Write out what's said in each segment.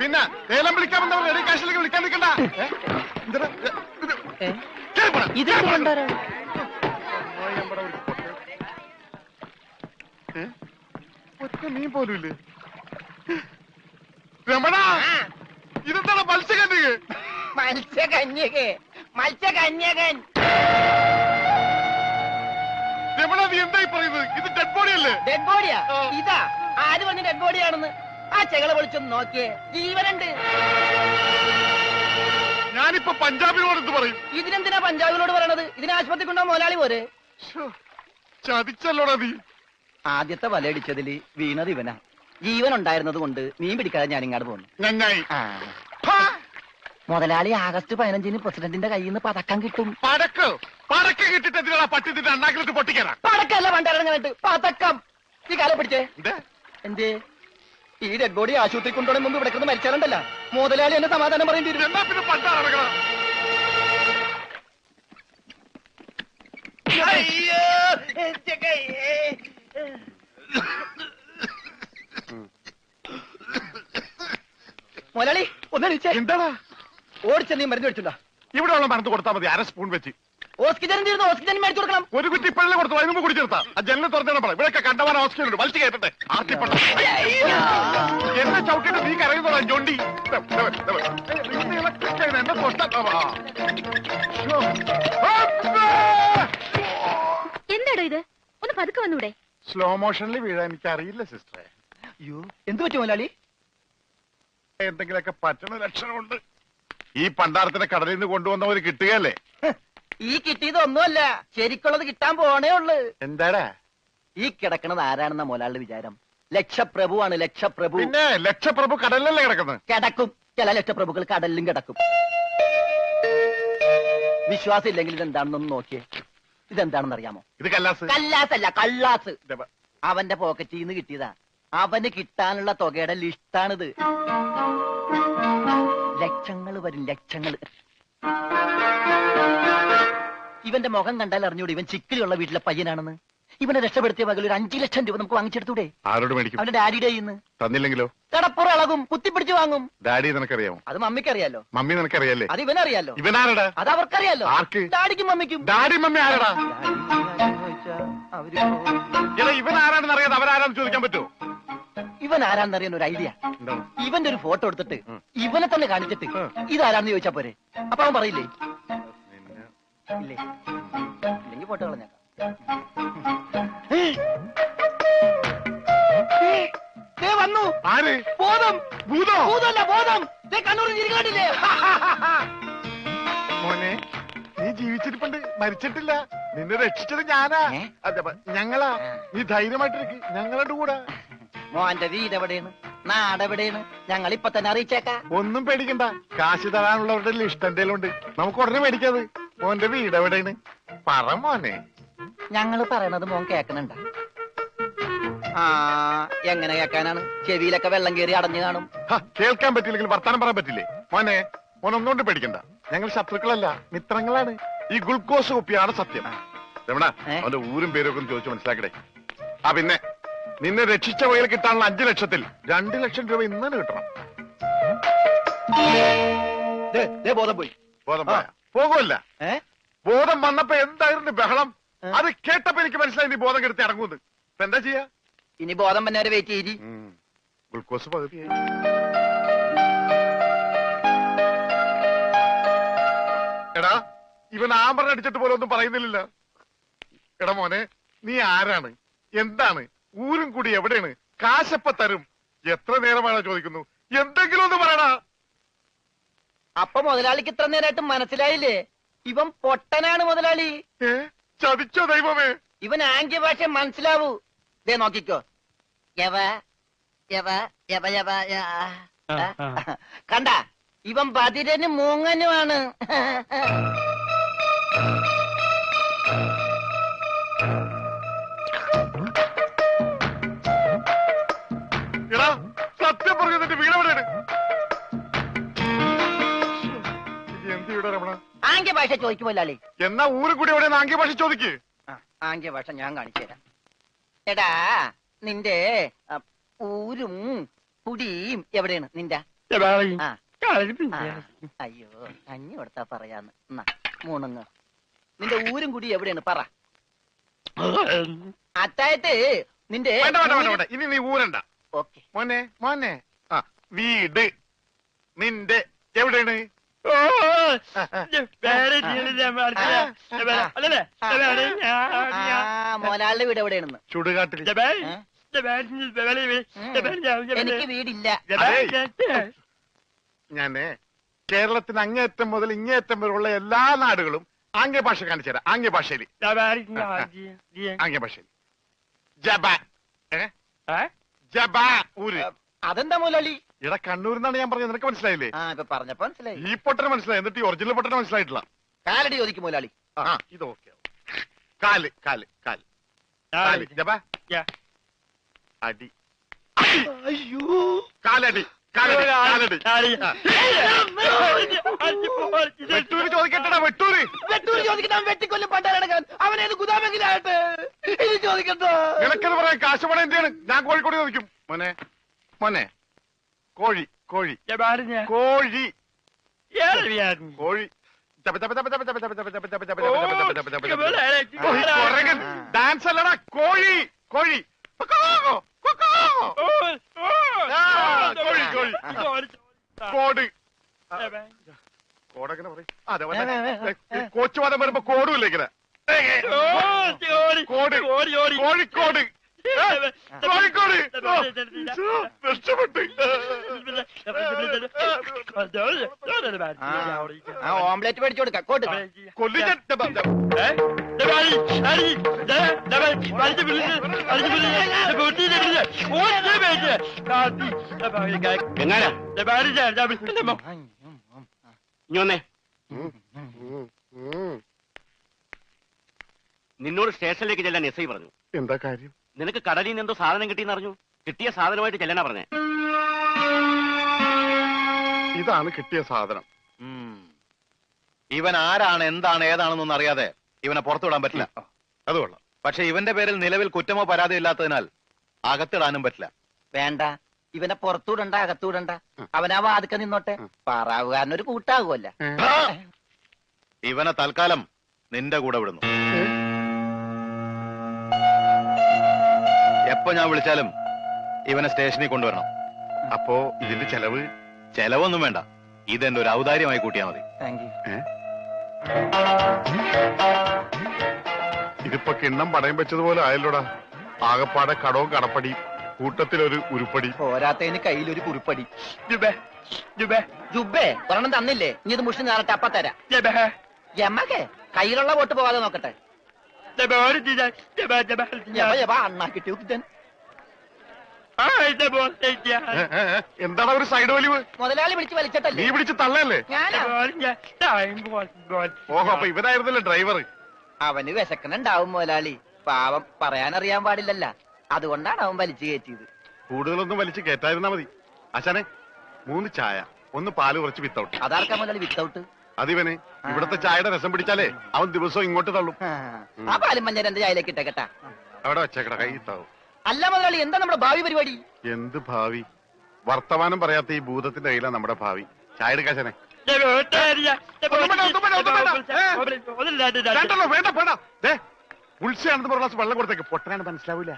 പിന്നെ ലേലം വിളിക്കാമെന്നവർ റെഡി കാശിലേക്ക് വിളിക്കാൻ നിൽക്കണ്ട. ഒറ്റ മീൻ പോലുമില്ലേ? രമണ, ഇതെന്താണ് മത്സ്യകന്യക? മത്സ്യകന്യകൻ രമണ, നീ എന്തായി പറയുന്നത്? ഇത് ഡെഡ് ബോഡി അല്ലേ? ഡെഡ് ബോഡിയാ? ഇതാ ആര് പറഞ്ഞ ഡെഡ് ബോഡിയാണെന്ന്? ആ ചെകളെ വിളിച്ചൊന്ന് നോക്കിയേ, ജീവനുണ്ട്. ഞാനിപ്പോ പഞ്ചാബിനോട് എന്ത് പറയും? ഇതിനെന്തിനാ പഞ്ചാബിനോട് പറയണത്? ഇതിന് ആശുപത്രി കൊണ്ടാ മുതലാളി പോരെ. ചതിച്ചല്ലോടാ നീ. ആദ്യത്തെ വലയടിച്ചതില് വീണത് ഇവനാ. ജീവൻ ഉണ്ടായിരുന്നത് കൊണ്ട് മീൻ പിടിക്കാതെ ഞാൻ ഇങ്ങോട്ട് പോന്നു. നന്നായി. മുതലാളി ആഗസ്റ്റ് 15-ന് പ്രസിഡന്റിന്റെ കയ്യിൽ നിന്ന് പതക്കം കിട്ടും. പടക്ക് കിട്ടിട്ട് എന്തിനാ പട്ടി നിന്റെ അണ്ണാക്കിലിട്ട് പൊട്ടിക്കാനാ? പടക്കല്ല പണ്ടിറങ്ങാനായിട്ട് പതക്കം. ഈ കാലം പിടിച്ചേ. എന്തേ ഈ ഡെഡ് ബോഡി ആശുപത്രി കൊണ്ടുപോകുന്ന മുമ്പ് ഇവിടെ കിടന്ന് മരിച്ചാലുണ്ടല്ല മുതലാളി എന്നെ സമാധാനം പറയേണ്ടി വരും. എന്നാ പിന്നെ പണ്ടാ നടക്കണം. മുതലാളി ഒന്ന് എന്താടാ ഓടിച്ച നീ മരുന്ന് മേടിച്ചിട്ടുണ്ടോ? ഇവിടെ ഉള്ള മരുന്ന് കൊടുത്താൽ മതി, 1/2 സ്പൂൺ വെച്ച്. ഓക്സിജൻ ഓക്സിജൻ മേടിച്ചു കൊടുക്കണം. ഒരു കുറ്റി ഇപ്പോഴേ കൊടുത്തു, അതിന് മുമ്പ് കുടിച്ചെടുത്താ. ആ ജനലിൽ തുറന്നു പറ, ഇവിടെയൊക്കെ കണ്ടവാൻ ഓക്സിജൻ ഉണ്ട്, വലിച്ചു കയറ്റട്ടെ. എന്നെ ചവിട്ടിട്ട് നീ കരയുന്നോടാ ജോണ്ടി. എന്നെ എന്താടോ ഇത്? ഒന്ന് പതുക്കെ വന്നൂടെ? സ്ലോ മോഷനിൽ വീഴാൻ എനിക്ക് അറിയില്ല സിസ്റ്ററെ. അയ്യോ, എന്ത് പറ്റും മുതലാളി? എന്തെങ്കിലുമൊക്കെ പറ്റണ ലക്ഷണമുണ്ട്. ഈ പണ്ടാരത്തിനെ കടലിൽ നിന്ന് കൊണ്ടുവന്നവര് കിട്ടുകയല്ലേ? ഈ കിട്ടിയതൊന്നുമല്ല, ശരിക്കുള്ളത് കിട്ടാൻ പോണേ ഉള്ളു. എന്താടാ ഈ കിടക്കണത് ആരാണെന്ന മുതലാളിയുടെ വിചാരം? ലക്ഷപ്രഭുവാണ്, ലക്ഷപ്രഭു. പിന്നെ ലക്ഷപ്രഭു കടലിലല്ലേ കിടക്കുന്നത്? കിടക്കും, ചില ലക്ഷപ്രഭുക്കൾ കടലിലും കിടക്കും. വിശ്വാസം ഇല്ലെങ്കിൽ ഇതെന്താണെന്നൊന്ന് നോക്കിയേ. ഇതെന്താണെന്ന് അറിയാമോ? ഇത് കല്ലാസ്. കല്ലാസല്ല, കള്ളാസ്. അവന്റെ പോക്കറ്റിൽ നിന്ന് കിട്ടിയതാ. അവന് കിട്ടാനുള്ള തുകയുടെ ലിസ്റ്റാണിത്. ലക്ഷങ്ങൾ വരും, ലക്ഷങ്ങൾ. ഇവന്റെ മുഖം കണ്ടാൽ അറിഞ്ഞൂടെ ഇവൻ ചിക്കിലുള്ള വീട്ടിലെ പയ്യനാണെന്ന്. ഇവനെ രക്ഷപ്പെടുത്തിയ പകൽ ഒരു 5 ലക്ഷം രൂപ നമുക്ക് വാങ്ങിച്ചെടുത്തൂടെ? ആരോട് മേടിക്കും? അവന്റെ ഡാഡിയുടെ കയ്യിൽ നിന്ന്. തന്നില്ലെങ്കിലോ? കടപ്പുറം ഇളകും, കുത്തിപ്പിടിച്ച് വാങ്ങും. ഡാഡി നിനക്കറിയാമോ? അത് മമ്മിക്കറിയാലോ. മമ്മി നിനക്കറിയാലേ? അത് ഇവനറിയാലോ. ഇവനാരടാ? അത് അവർക്കറിയാലോ. ആർക്ക്? ഡാഡിക്കും മമ്മിക്കും. ഡാഡി മമ്മി ആരടാ? ഇവൻ ആരാണെന്ന് അറിയാതെ അവരാരാന്ന് ചോദിക്കാൻ പറ്റുമോ? ഇവൻ ആരാന്നറിയാൻ ഒരു ഐഡിയ. ഇവന്റെ ഒരു ഫോട്ടോ എടുത്തിട്ട് ഇവനെ തന്നെ കാണിച്ചിട്ട് ഇതാരാണെന്ന് ചോദിച്ചാ പോരെ? അപ്പൊ അവൻ പറയില്ലേ? ഇല്ലേ? ഇല്ലെങ്കിൽ ഫോട്ടോ കളഞ്ഞേക്കാം. വന്നു ആര്? ബോധം. ഭൂതോ? ഭൂതമല്ല, ബോധം. കണ്ണൂർ ചിരിക്കാണ്ടില്ലേ? മോനെ, നീ ജീവിച്ചിരിപ്പുണ്ട്, മരിച്ചിട്ടില്ല. നിന്നെ രക്ഷിച്ചത് ഞാനാ. ഞങ്ങളാ. നീ ധൈര്യമായിട്ടിരിക്കും, ഞങ്ങളുടെ കൂടെ. മോന്റെ വീട് എവിടെയാണ്? നാടെവിടെയാണ്? ഞങ്ങൾ ഇപ്പൊ തന്നെ അറിയിച്ചേക്കാം. ഒന്നും പേടിക്കണ്ട, കാശ് തരാനുള്ളവരുടെ ലിസ്റ്റ് എന്തേലും ഉണ്ട്, നമുക്ക് ഉടനെ മേടിക്കാത്. മോന്റെ വീട് എവിടെയാണ്? പറ മോനെ. ഞങ്ങൾ പറയണത് മോൻ കേക്കണുണ്ട? ആ, എങ്ങനെ കേക്കാനാണ്? ചെവിയിലൊക്കെ വെള്ളം കയറി അടഞ്ഞു കാണും. കേൾക്കാൻ പറ്റില്ലെങ്കിൽ വർത്താനം പറയാൻ പറ്റില്ലേ? മോനെ, മോനൊന്നുകൊണ്ട് പേടിക്കണ്ട, ഞങ്ങൾ ശത്രുക്കളല്ല, മിത്രങ്ങളാണ്. ഈ ഗ്ലൂക്കോസ് കുപ്പിയാണ് സത്യം. രമണ, അവന്റെ ഊരും പേരും ഒക്കെ ചോദിച്ചു മനസ്സിലാക്കടേ. ആ പിന്നെ, നിന്നെ രക്ഷിച്ച വകയിൽ കിട്ടാനുള്ള 5 ലക്ഷത്തിൽ 2 ലക്ഷം രൂപ ഇന്നലെ കിട്ടണം. ബോധം പോയി. ബോധം പോയ പോകുമല്ല. ബോധം വന്നപ്പോ എന്തായിരുന്നു ബഹളം? അത് കേട്ടപ്പോ എനിക്ക് മനസ്സിലായി നീ ബോധം കെടുത്തി ഇറങ്ങുന്നത്. ഇപ്പൊ എന്താ ചെയ്യാ? ഇനി ബോധം വന്നെ വരെ വെയിറ്റ് ചെയ്തി. ഗ്ലൂക്കോസ് പകുതി. എടാ, ഇവൻ ആമ്പറ അടിച്ചിട്ട് പോലെ ഒന്നും പറയുന്നില്ല. എടാ മോനെ, നീ ആരാണ്? എന്താണ്? ഊരും കൂടി എവിടെയാണ്? കാശപ്പ തരും. എത്ര നേരമാണ് ചോദിക്കുന്നു? എന്തെങ്കിലും ഒന്ന് പറയടാ. അപ്പൊ മുതലാളിക്ക് ഇത്ര നേരമായിട്ട് മനസ്സിലായില്ലേ? ഇവൻ പൊട്ടനാണ് മുതലാളി. ചതിച്ചോ ദൈവമേ? ഇവൻ ആംഗ്യ ഭാഷ മനസ്സിലാവൂ. ദേ നോക്കിക്കോ. കണ്ട, ഇവൻ ബദിരനും മൂങ്ങനുമാണ്. എടാ, സത്യം പറഞ്ഞു, നിന്റെ വീടെവിടെയാണ്? എന്ത് വീടാ രമണ? ആംഗ്യ ഭാഷ ചോദിക്കും മുതലാളി. എന്നാ ഊരും കൂടി എവിടെയാണ് ആംഗ്യ ഭാഷ ചോദിക്ക്. ആംഗ്യ ഭാഷ ഞാൻ കാണിച്ചു തരാം. എടാ, നിന്റെ ഊരും കുടിയും എവിടെയാണ്? നിന്റെ ആ. അയ്യോ കഞ്ഞി കൊടുത്താ പറയാന്ന് എന്നാ മൂണുങ്ങ് നിന്റെ ഊരും കൂടി എവിടെയാണ് പറ അത്തായിട്ട് നിന്റെ വേണ്ട വേണ്ട വേണ്ട വേണ്ട ഇനി നീ ഊരണ്ട. ഓക്കെ മോനെ മോനെ ആ വീട് നിന്റെ എവിടെയാണ്? മോലാളുടെ വീട് എവിടെയാണെന്ന് ചുടുകാട്ടിൽ. എനിക്ക് വീടില്ല. ഞാന് കേരളത്തിന് അങ്ങേയറ്റം മുതൽ ഇങ്ങേയറ്റം വരെയുള്ള എല്ലാ നാടുകളും ആംഗ്യ ഭാഷ കാണിച്ചു തരാം. ആംഗ്യ ഭാഷയിൽ ആംഗ്യ ഭാഷയിൽ ജബ ജബ ഊര്. അതെന്താ മോലാളി? ഇവിടെ കണ്ണൂരിൽ നിന്നാണ് ഞാൻ പറഞ്ഞത്. നിനക്ക് മനസ്സിലായില്ലേ? ആ ഇപ്പൊ പറഞ്ഞപ്പോ മനസ്സിലായി. ഈ പൊട്ടന് മനസ്സിലായി, എന്നിട്ട് ഈ ഒറിജിനൽ പൊട്ടന് മനസ്സിലായിട്ടില്ല. കാലടി ചോദിക്കും മോലാളി. ആ ഇത് ഓക്കെ. കാല് കാല് കാല് കാല് ജബ അടി. അയ്യോ കാലടി കാലടി കാലടി. വെട്ടൂര് ചോദിക്കട്ടെടാ വെട്ടൂര്. വെട്ടൂര് ചോദിക്കട്ടെ. വെട്ടിക്കൊല്ലും പണ്ടാരടക്കാൻ അവനേത് ഗുദാമെങ്കിലായിട്ട് ഇത് ചോദിക്കട്ടോ. നിനക്കെന്ന് പറയാൻ കാശ് പണം എന്റെയാണ്. ഞാൻ കോഴിക്കോട് ചോദിക്കും. മോനെ മോനെ കോഴി കോഴി കോഴി കോഴി ഡാൻസ് അല്ലടാ കോഴി കോഴി കോഴി കോഴി കോട് കോടെങ്ങനെ പറയും? അതെ കോച്ചുവാദം വരുമ്പോ കോടും ഇല്ല ഇങ്ങനെ. കോട് കോഴിക്കോട് കോഴിക്കോട് രക്ഷപ്പെട്ട്. ഓംലെറ്റ് മേടിച്ചു കൊടുക്കാം. കോട്ട് കൊല്ലിച്ച നിന്നോട് സ്റ്റേഷനിലേക്ക് ചെല്ലാൻ എസ് ഐ പറഞ്ഞു. എന്താ കാര്യം? നിനക്ക് കടലിൽ നിന്ന് എന്തോ സാധനം കിട്ടിയെന്ന് അറിഞ്ഞു. കിട്ടിയ സാധനമായിട്ട് ചെല്ലാനാ പറഞ്ഞേ. ഇതാണ് കിട്ടിയ സാധനം. ഇവൻ ആരാണ് എന്താണ് ഏതാണെന്നൊന്നും അറിയാതെ ഇവനെ പുറത്തുവിടാൻ പറ്റില്ല. അത് കൊള്ളാം. പക്ഷെ ഇവന്റെ പേരിൽ നിലവിൽ കുറ്റമോ പരാതിയോ ഇല്ലാത്തതിനാൽ അകത്തിടാനും പറ്റില്ല. വേണ്ട, ഇവനെ പുറത്തൂടണ്ട അകത്തൂടണ്ട. അവനാ വാതുക്ക നിന്നോട്ടെ. പാറാവുകാരനൊരു കൂട്ടാകുമല്ല. ഇവനെ തൽക്കാലം നിന്റെ കൂടെ വിടുന്നു. എപ്പോ ഞാൻ വിളിച്ചാലും ഇവനെ സ്റ്റേഷനിൽ കൊണ്ടുവരണം. അപ്പോ ഇതിന്റെ ചെലവ്? ചെലവൊന്നും വേണ്ട, ഇതെന്റെ ഒരു ഔദാര്യമായി കൂട്ടിയാ മതി. Thank you. ഇതിപ്പോ കിണ്ണം പടയം വെച്ചതുപോലെ ആയല്ലോടാ. ആകപ്പാടെ കടവും കടപ്പടി കൂട്ടത്തിലൊരു ഉരുപ്പടി. പോരാത്തതിന് കയ്യിലൊരു കുറിപ്പടി. ജുബേ ഒരെണ്ണം തന്നില്ലേ? ഇനി ഇത് മുഷിന് ഞാറട്ടെ അപ്പ തരാം. എമ്മക്കെ കയ്യിലുള്ള വോട്ട് പോകാതെ നോക്കട്ടെ. അണ്ണാക്കിട്ട് എന്താണ് ഒരു സൈഡ് വലിവ്? മുതലാളി പിടിച്ച് നീ വലിച്ചിട്ടല്ലേ? പിടിച്ച് തള്ളല്ലേ? ഞാനാ. ഓഹോ, അപ്പൊ ഇവനായിരുന്നല്ലേ ഡ്രൈവർ? അവന് വിശക്കണുണ്ടാവും മുതലാളി. പാവം പറയാനറിയാൻ പാടില്ലല്ല. അതുകൊണ്ടാണ് അവൻ വലിച്ചു കയറ്റിയത്. കൂടുതലൊന്നും വലിച്ച് കേറ്റായിരുന്നാ മതി. ആശാനെ 3 ചായ, 1 പാല് കുറച്ച് വിത്തൗട്ട്. അതാർക്കാ മുതലാളി വിത്തൗട്ട്? അതിവന് ഇവിടത്തെ ചായയുടെ രസം പിടിച്ചാലേ അവൻ ദിവസവും ഇങ്ങോട്ട് തള്ളും. ആ പാലും മഞ്ഞ 2 ചായയിലേക്ക് ഇട്ടേക്കട്ടാ. അവിടെ വെച്ചേക്കട, കൈ ഇത്താവും. അല്ല മുതലാളി, എന്താ നമ്മുടെ ഭാവി പരിപാടി? എന്ത് ഭാവി? വർത്തമാനം പറയാത്ത ഈ ഭൂതത്തിന്റെ കയ്യിലാണ് നമ്മുടെ ഭാവി. ചായ എടുക്കാശനെ. വേണ്ട വേണ്ട. ഉത്സയാണെന്ന് പറഞ്ഞ ഗ്ലാസ് വെള്ളം കൊടുത്തേക്ക്. പൊട്ടനാണ് മനസ്സിലാവൂല.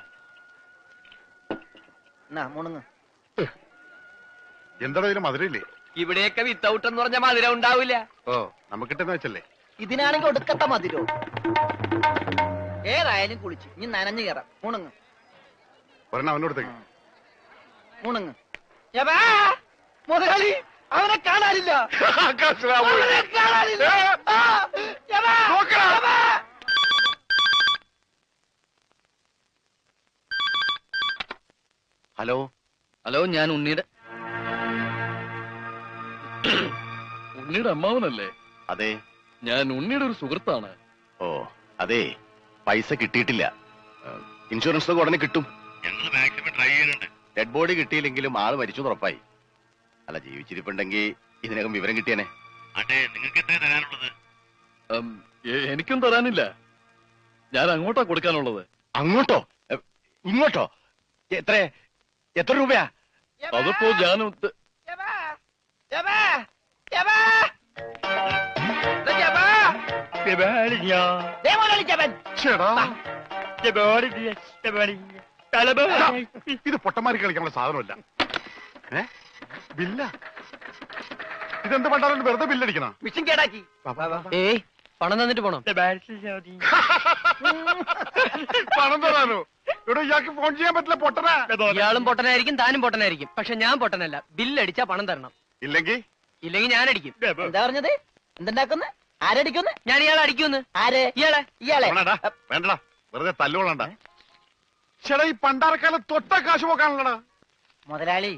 മുണുങ്ങ്. എന്താ ഇതിന് മധുരയില്ലേ? ഇവിടെയൊക്കെ വിത്തൗട്ട് എന്ന് പറഞ്ഞ മധുരം ഉണ്ടാവില്ല. ഓ, നമുക്കിട്ടെന്ന് വെച്ചല്ലേ. ഇതിനാണെങ്കിൽ ഒടുക്കത്ത മതിരോ. ഏതായാലും കുളിച്ച് ഇനി നനഞ്ഞു കയറാം. മുണുങ്ങ് ഒരെണ്ണം അവനോടത്തേക്ക്. മുണുങ്ങ്. മുതലാളി അവനെ കാണാനില്ല. അവനെ കാണാനില്ല. ഹലോ ഹലോ, ഞാൻ ഉണ്ണിയുടെ അമ്മാവനല്ലേ? അതെ. ഞാൻ ഉണ്ണിയുടെ ഒരു സുഹൃത്താണ്. ഓ അതെ, പൈസ കിട്ടിയിട്ടില്ല. ഇൻഷുറൻസ് ഒക്കെ ഉടനെ കിട്ടും. ഡെഡ് ബോഡി കിട്ടിയില്ലെങ്കിലും ആള് മരിച്ചു ഉറപ്പായി. അല്ല, ജീവിച്ചിരിപ്പുണ്ടെങ്കിൽ ഇതിനകം വിവരം കിട്ടിയനെ. എനിക്കും തരാനില്ല. ഞാൻ അങ്ങോട്ടാ കൊടുക്കാനുള്ളത്. അങ്ങോട്ടോ ഇങ്ങോട്ടോ? എത്ര രൂപയാ? അതിപ്പോ ഞാൻ ചേടാ ഇത് പൊട്ടന്മാരി കളിക്കാനുള്ള സാധനമല്ല. ബില്ല ഇതെന്ത് പണ്ടാലും വെറുതെ ബില്ലടിക്കണ? മിഷൻ കേടാക്കി. ഏയ് പണം തന്നിട്ട് പോണം. പണം തരാനോ? ഇവിടെ ഇയാൾക്ക് ഫോൺ ചെയ്യാൻ പറ്റില്ല, പൊട്ടനാ. ഇയാളും പൊട്ടനായിരിക്കും, താനും പൊട്ടനായിരിക്കും. പക്ഷെ ഞാൻ പൊട്ടനല്ല. ബില്ലടിച്ചാ പണം തരണം. ഇല്ലെങ്കിൽ ഞാൻ അടിക്കും. എന്താ പറഞ്ഞത്? എന്തുണ്ടാക്കുന്ന? ആരടിക്കുന്നു? ഞാൻ ഇയാളെ അടിക്കുന്നു. ആര്? ഇയാളെ. വേണ്ടടാ, വെറുതെ തല്ലുകൊള്ളണ്ട. ചേടാ, ഈ പണ്ടാരക്കാലം തൊട്ട കാശ് പോക്കാണല്ലടാ. മുതലാളി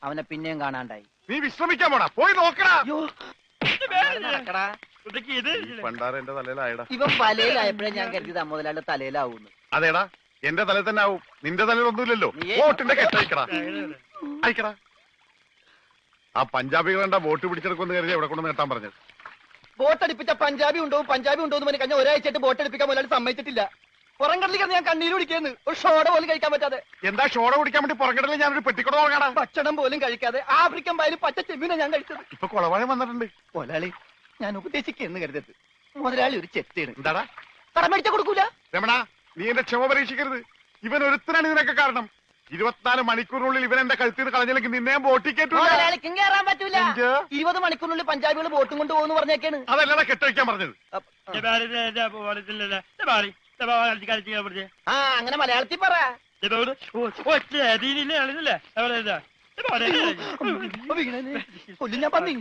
അവനെ പിന്നെയും കാണാണ്ടായി. നീ വിശ്രമിക്കാൻ പോടാ, പോയി നോക്കടാ. നടക്കടാ. പണ്ടാര എന്റെ തലയിലായടാ. ഇവൻ വലയിലായപ്പോഴേ ഞാൻ കരുതിയത് മുതലാളി തലയിലാവൂന്ന്. അതേടാ, എന്റെ തലയിൽ തന്നെ ആവും. നിന്റെ തലയിൽ ഒന്നുമില്ലല്ലോ. വോട്ടിന്റെ കെട്ടയക്കടാ, അയക്കടാ. ആ പഞ്ചാബികളുടെ വോട്ട് പിടിച്ചെടുക്കുമെന്ന് കരുതി എവിടെ കൊണ്ടു നേട്ടാൻ പറഞ്ഞത്. ബോട്ടടിപ്പിച്ച പഞ്ചാബി ഉണ്ടോ എന്ന് പറഞ്ഞ് കഴിഞ്ഞാൽ ഒരാഴ്ചയായിട്ട് ബോട്ടടിപ്പിക്കാൻ മുതലാളി സമ്മതിച്ചിട്ടില്ല. പുറംകടലിൽ കിടന്ന് ഞാൻ കണ്ണീര് കുടിക്കുന്നു. ഒരു ഷോട പോലും കഴിക്കാൻ പറ്റാതെ. എന്താ ഷോട കുടിക്കാൻ വേണ്ടി പുറംകടലിൽ ഞാനൊരു പെട്ടിക്കട തുടങ്ങാടാ. ഭക്ഷണം പോലും കഴിക്കാതെ ആഫ്രിക്കൻ പായലും പച്ച ചെമ്മീനെ ഞാൻ കഴിച്ചത്. ഇപ്പൊ കുളവാഴം വന്നിട്ടുണ്ട്. മുതലാളി ഞാൻ ഉപദേശിക്കുന്നു കരുതരുത്. മുതലാളി ഒരു ചെത്തിയാണ്. എന്താടാ? കടം മേടിച്ച കൊടുക്കൂല. രമണ, നീ എന്റെ ക്ഷമ പരീക്ഷിക്കരുത്. ഇവൻ ഒരുത്തനാണ് ഇതിനൊക്കെ കാരണം. 24 മണിക്കൂറിനുള്ളിൽ ഇവൻ എന്റെ കഴുത്തിൽ നിന്ന് കളഞ്ഞില്ലെങ്കിൽ നിന്നെയും ബോട്ടിൽ കയറ്റൂല. മുതലാളിക്കും കയറാൻ പറ്റൂല. 20 മണിക്കൂറിനുള്ളിൽ പഞ്ചാബികൾ ബോട്ടും കൊണ്ട് പോകുന്നു പറഞ്ഞേക്കാണ്. അതല്ലടാ കെട്ടഴിക്കാൻ പറഞ്ഞത്. ആ അങ്ങനെ മലയാളത്തിൽ പറ. കൊല്ലും ഞാൻ പന്നി.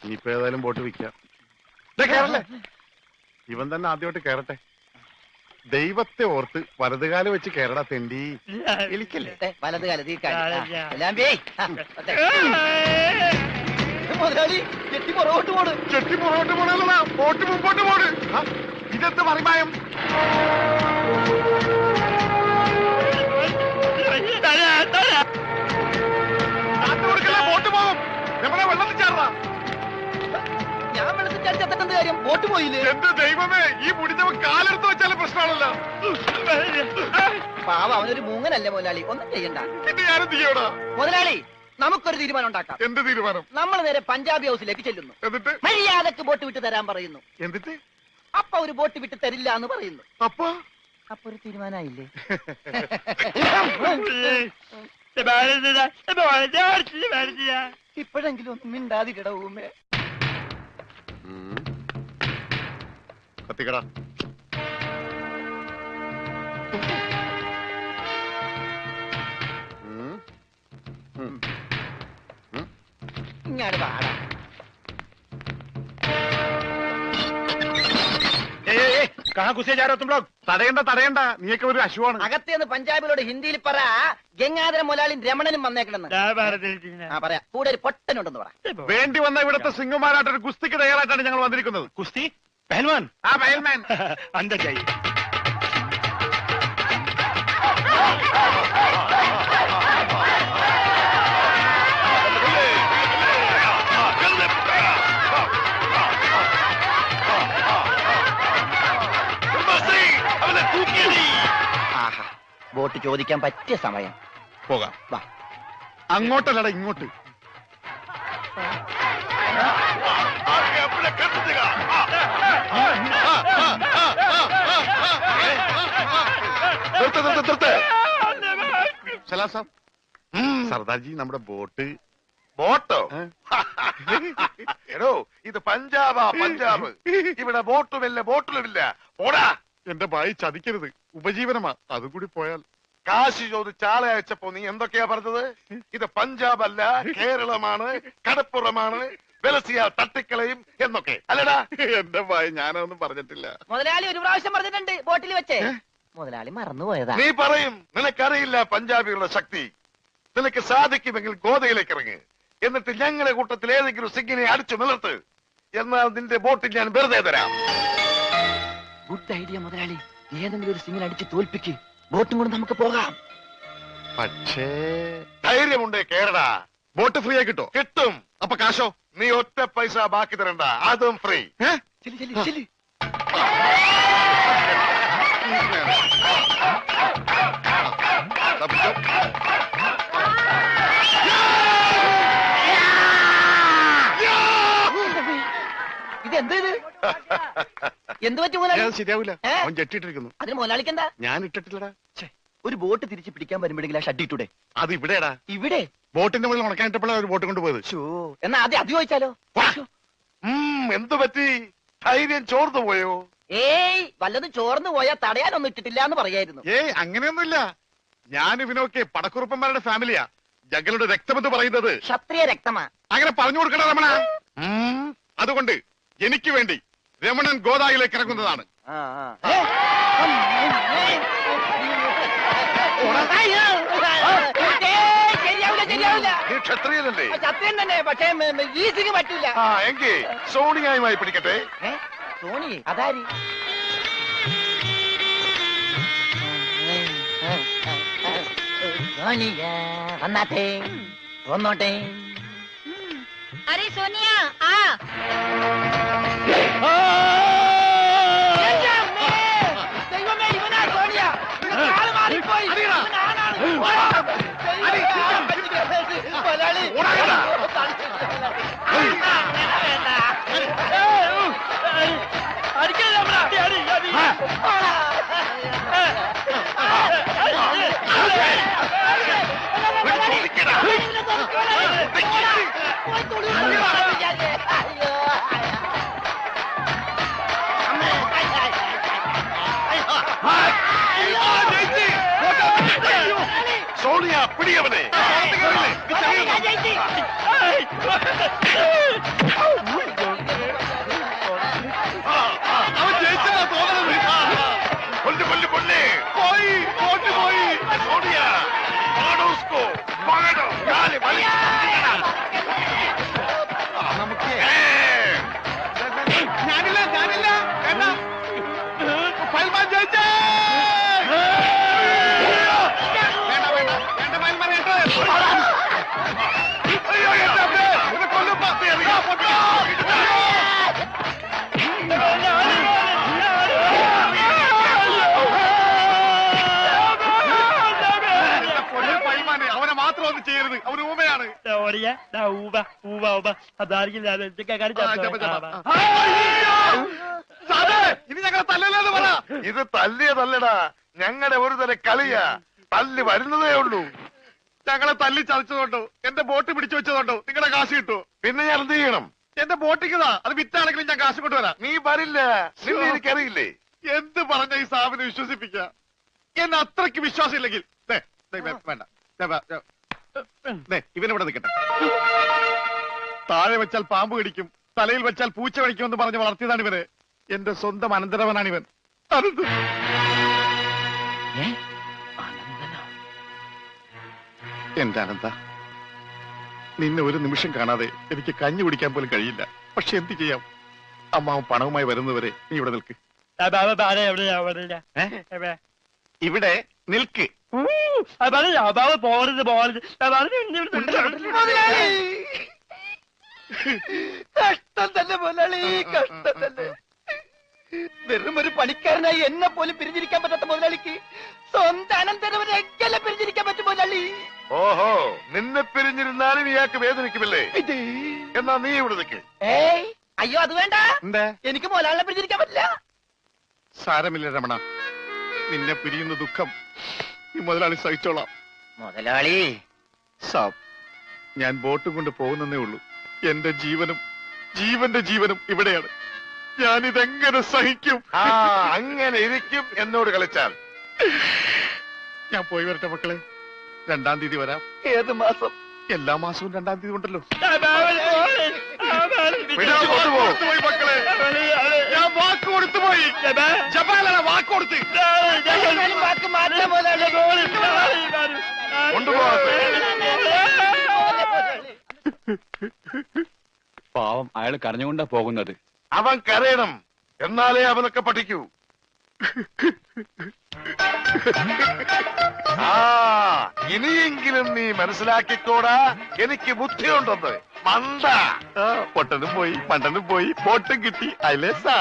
ഇനിയിപ്പോ ഏതായാലും ബോട്ട് വിൽക്കാം. കേറല്ലേ, ഇവൻ തന്നെ ആദ്യമായിട്ട് കേറട്ടെ. ദൈവത്തെ ഓർത്ത് വലതുകാലം വെച്ച് കേരള തെണ്ടി. ഇളിക്കല്ലേ വലതുകാലത്ത് ഈ മുതലാളി ചെട്ടി പുറകോട്ട് പോണ്. ചെട്ടി പുറകോട്ട് പോണല്ലടാ, ബോട്ട് മുമ്പോട്ട് പോണ്. ഇതെന്ത് മറിമായം? ബോട്ട് പോകും. നമ്മളെ വെള്ളത്തിൽ ചേർന്നാ. ഞാൻ വെള്ളത്തിൽ ചാടിച്ചെത്തേണ്ട കാര്യം ബോട്ട് പോയില്ലേ? എന്ത് ദൈവമേ, ഈ മുടിച്ചവൻ കാലെടുത്ത് വെച്ചാലും പ്രശ്നമാണല്ലോ. പാവ അവനൊരു മൂങ്ങനല്ലേ മുതലാളി, ഒന്നും ചെയ്യണ്ട. പിന്നെ ഞാനും ചെയ്യടാ. മുതലാളി നമുക്കൊരു തീരുമാനം ഉണ്ടാക്കാം. എന്ത് തീരുമാനം? നമ്മൾ നേരെ പഞ്ചാബി ഹൗസിലേക്ക് ചെല്ലുന്നു. എന്നിട്ട് മര്യാദക്ക് ബോട്ട് വിട്ട് തരാൻ പറയുന്നു. എന്നിട്ട് അപ്പൊ ഒരു ബോട്ട് വിട്ട് തരില്ല എന്ന് പറയുന്നു. അപ്പൊ ഒരു തീരുമാനമായില്ലേ? ഇപ്പോഴെങ്കിലും ഒന്നും മിണ്ടാതിരിടവുമേ. കത്തിക്കടാ. ഇങ്ങാട് പാടാ. തടയണ്ട, നീയൊക്കെ ഒരു അശുവാണ്. അകത്തേന്ന് പഞ്ചാബിലോട് ഹിന്ദിയിൽ പറ, ഗംഗാധര മുതലാളിയും രമണനും വന്നേക്കണെന്ന്. പറയാ, കൂടെ ഒരു പൊട്ടനുണ്ടെന്ന് പറ. വേണ്ടി വന്ന ഇവിടുത്തെ സിംഗുമാരായിട്ടൊരു കുസ്തിക്ക് തയ്യാറായിട്ടാണ് ഞങ്ങൾ വന്നിരിക്കുന്നത്. കുസ്തി പഹൽവാൻ. ആ പഹൽമാൻ അന്തജായി. ബോട്ട് ചോദിക്കാൻ പറ്റിയ സമയം. പോകാം. വാ. അങ്ങോട്ടല്ലടാ, ഇങ്ങോട്ട്. സലാം സാബ്. സർദാർജി, നമ്മുടെ ബോട്ട്. ബോട്ടോ? എടോ, ഇത് പഞ്ചാബാ, പഞ്ചാബ്. ഇവിടെ ബോട്ടുമില്ല, ബോട്ടിലുമില്ല. പോടാ. എന്റെ ഭായി ചതിക്കരുത്, ഉപജീവനമാ. അതുകൂടി പോയാൽ. കാശ് ചോദിച്ച് ആളെ അയച്ചപ്പോ നീ എന്തൊക്കെയാ പറഞ്ഞത്? ഇത് പഞ്ചാബ് അല്ല, കേരളമാണ്, കടപ്പുറമാണ്, വെലസിയാൽ തട്ടിക്കളയും എന്നൊക്കെ അല്ലടാ. എന്റെ ഭായി ഞാനൊന്നും പറഞ്ഞിട്ടില്ല. മുതലാളി ഒരു പ്രാവശ്യം പറഞ്ഞിട്ടുണ്ട് ബോട്ടിൽ വെച്ചേ. മുതലാളി മറന്നുപോയതാ. നീ പറയും നിനക്കറിയില്ല പഞ്ചാബികളുടെ ശക്തി. നിനക്ക് സാധിക്കുമെങ്കിൽ ഗോതയിലേക്ക് ഇറങ്ങ്. എന്നിട്ട് ഞങ്ങളുടെ കൂട്ടത്തിൽ ഏതെങ്കിലും സിംഗിനെ അടിച്ചു നിലർത്ത്. എന്നാൽ നിന്റെ ബോട്ടിൽ ഞാൻ വെറുതെ തരാം. ഗുഡ് ഐഡിയ മുതലാളി. ഏതെങ്കിലും ഒരു സിംഗിനെ അടിച്ച് തോൽപ്പിക്ക്. ബോട്ടും കൊണ്ട് നമുക്ക് പോകാം. പക്ഷേ ധൈര്യമുണ്ടേ കേരടാ. ബോട്ട് ഫ്രീ ആയി കിട്ടോ? കിട്ടും. അപ്പൊ കാശോ? നീ ഒറ്റ പൈസ ബാക്കി തരണ്ട, അതും ഫ്രീ. എന്ത് ഇത് എന്ത് പറ്റി മുതലാളി അത് ശരിയാവില്ല ഏ? അവൻ ജെട്ടിട്ടിരിക്കുന്നു അതിന് മുതലാളിക്കെന്താ ഞാൻ ഇട്ടിട്ടില്ലടാ ഒരു ബോട്ട് തിരിച്ച് പിടിക്കാൻ വരുമ്പോഴെങ്കിലും ആ ഷഡ് ഇട്ടൂടെ അത് ഇവിടെടാ ഇവിടെ ബോട്ടിന്റെ മുകളിൽ ഉണക്കാനിട്ടപ്പോഴാണ് ഒരു ബോട്ട് കൊണ്ടുപോയത് ഷോ എന്നാ ആദ്യം അത് ചോദിച്ചാലോ എന്തു പറ്റി ധൈര്യം ചോർന്നു പോയോ ഏയ് വല്ലതും ചോർന്നു പോയാൽ തടയാനൊന്നും ഇട്ടിട്ടില്ല എന്ന് പറയായിരുന്നു ഏയ് അങ്ങനെയൊന്നുമില്ല ഞാൻ ഇവനൊക്കെ പടക്കുറുപ്പന്മാരുടെ ഫാമിലിയാ ജഗലുടെ രക്തമെന്ന് പറയുന്നത് ക്ഷത്രിയ രക്തമാ അങ്ങനെ പറഞ്ഞു കൊടുക്കണ രമണ അതുകൊണ്ട് എനിക്ക് വേണ്ടി രമണൻ ഗോദായിലേക്ക് ഇറങ്ങുന്നതാണ് ഏ? ഏയ്, ശരിയാവില്ല ശരിയാവില്ല നീ ക്ഷത്രിയനല്ലേ സത്യം തന്നെ പക്ഷേ ഈസിക്ക് പറ്റില്ല ആ എങ്കിൽ സോണിയായുമായി പിടിക്കട്ടെ ഏ? സോണി അതാരി സോണിയ വന്നാട്ടെ വന്നോട്ടെ अरे सोनिया आ എന്റെ അമ്മേ! ദൈവമേ, ഇവനാ സോണിയ. ഇവന്റെ കാല് മാറിപ്പോയി. ഇവനാണാണ്. ദൈവമേ, മുതലാളി. അടിക്കല്ലേ നമ്മളെ? അടി, അടി, അടി. സോണിയ പിടിയവനെ അവൻ ജയിച്ചതാ തോന്നുന്നത് കൊല്ലു കൊല്ലു കൊല്ലേ പോയി ബോട്ട് പോയി സോണിയ പാടോ ഉസ്കോ പാടോ കാല് വലി നമുക്ക് ഞാനില്ല ഞാനില്ല വേണ്ട പൽമാൻ ജയിച്ചേ വേണ്ട വേണ്ട വേണ്ട പൽമാൻ കേട്ടോ അയ്യോ എന്റെ അമ്മേ ഇത് കൊല്ലും പാത്തി അറിയാ പൊട്ടോ പൽമാനെ അവനെ മാത്രം ഒന്നും ചെയ്യരുത് അവന് ഊമയാണ് ഇനി ഞങ്ങളെ തല്ലല്ലെന്ന് പറ ഇത് തല്ലിയതല്ലടാ ഞങ്ങളുടെ ഒരു തല കളിയാ തല്ലി വരുന്നതേ ഉള്ളൂ ഞങ്ങളെ തല്ലി ചതച്ചതുകൊണ്ടോ എന്റെ ബോട്ട് പിടിച്ചു വെച്ചതുകൊണ്ടോ നിങ്ങളുടെ കാശ് കിട്ടുമോ പിന്നെ ഞാൻ എന്ത് ചെയ്യണം എന്റെ ബോട്ടിക്കതാ അത് വിറ്റാണെങ്കിലും ഞാൻ കാശ് കൊണ്ടുവരാം നീ വരില്ല നിന്നെ എനിക്കറിയില്ലേ എന്ത് പറഞ്ഞ ഈ സാബിനെ വിശ്വസിപ്പിക്ക എന്നെ അത്രയ്ക്ക് വിശ്വാസം ഇല്ലെങ്കിൽ വേണ്ട ഇവനിവിടെ നിൽക്കട്ടെ താഴെ വെച്ചാൽ പാമ്പ് കടിക്കും തലയിൽ വെച്ചാൽ പൂച്ച കടിക്കുമെന്ന് പറഞ്ഞ് വളർത്തിയതാണ് ഇവന് എന്റെ സ്വന്തം അനന്തരവനാണ് ഇവൻ അനന്ത് എന്റെ അനന്ത നിന്നെ ഒരു നിമിഷം കാണാതെ എനിക്ക് കഞ്ഞി കുടിക്കാൻ പോലും കഴിയില്ല പക്ഷെ എന്ത് ചെയ്യാം അമ്മാവൻ പണവുമായി വരുന്നവരെ നീ ഇവിടെ നിൽക്ക് ഇവിടെ നിൽക്ക് കഷ്ടം തന്നെ മുതലാളി കഷ്ടം തന്നെ വെറും ഒരു പണിക്കാരനായി എന്നെ പോലും പിരിഞ്ഞിരിക്കാൻ പറ്റാത്ത മുതലാളിക്ക് സ്വന്തം അനന്തരവനെ എങ്ങനെ പിരിഞ്ഞിരിക്കാൻ പറ്റും മുതലാളി ഓഹോ നിന്നെ പിരിഞ്ഞിരുന്നാലും ഇയാൾക്ക് വേദനിക്കുമല്ലേ എന്നാ നീ ഇവിടെ നിൽക്ക് ഏയ് അയ്യോ അത് വേണ്ട എന്താ എനിക്ക് മുതലാളിനെ പിരിഞ്ഞിരിക്കാൻ പറ്റില്ല സാരമില്ല രമണ നിന്നെ പിരിയുന്ന ദുഃഖം ഈ മുതലാളി സഹിച്ചോളാം മുതലാളി സാബ് ഞാൻ ബോട്ടും കൊണ്ട് പോകുന്നേ ഉള്ളൂ എന്റെ ജീവനും ജീവന്റെ ജീവനും ഇവിടെയാണ് ഞാനിതെങ്ങനെ സഹിക്കും ആ അങ്ങനെ ഇരിക്കും എന്നോട് കളിച്ചാൽ ഞാൻ പോയി വരട്ടെ മക്കളെ 2-ാം തീയതി വരാം ഏത് മാസം എല്ലാ മാസവും 2-ാം തീയതി ഉണ്ടല്ലോ പിടിച്ചു കൊണ്ടുപോ പോയി മക്കളെ ഞാൻ വാക്ക് കൊടുത്തു പോയി ജപാലാണ് വാക്ക് കൊടുത്ത് വാക്ക് മാറ്റാൻ മുതലാളി കൊണ്ടുപോകാതെ പാവം അയാൾ കരഞ്ഞുകൊണ്ടാ പോകുന്നത്. അവൻ കരയണം എന്നാലേ അവനൊക്കെ പഠിക്കൂ ആ ഇനിയെങ്കിലും നീ മനസ്സിലാക്കിക്കോടാ എനിക്ക് ബുദ്ധിയുണ്ടെന്ന് മണ്ട പൊട്ടനും പോയി മണ്ടനും പോയി ബോട്ടും കിട്ടി അല്ലേ സാ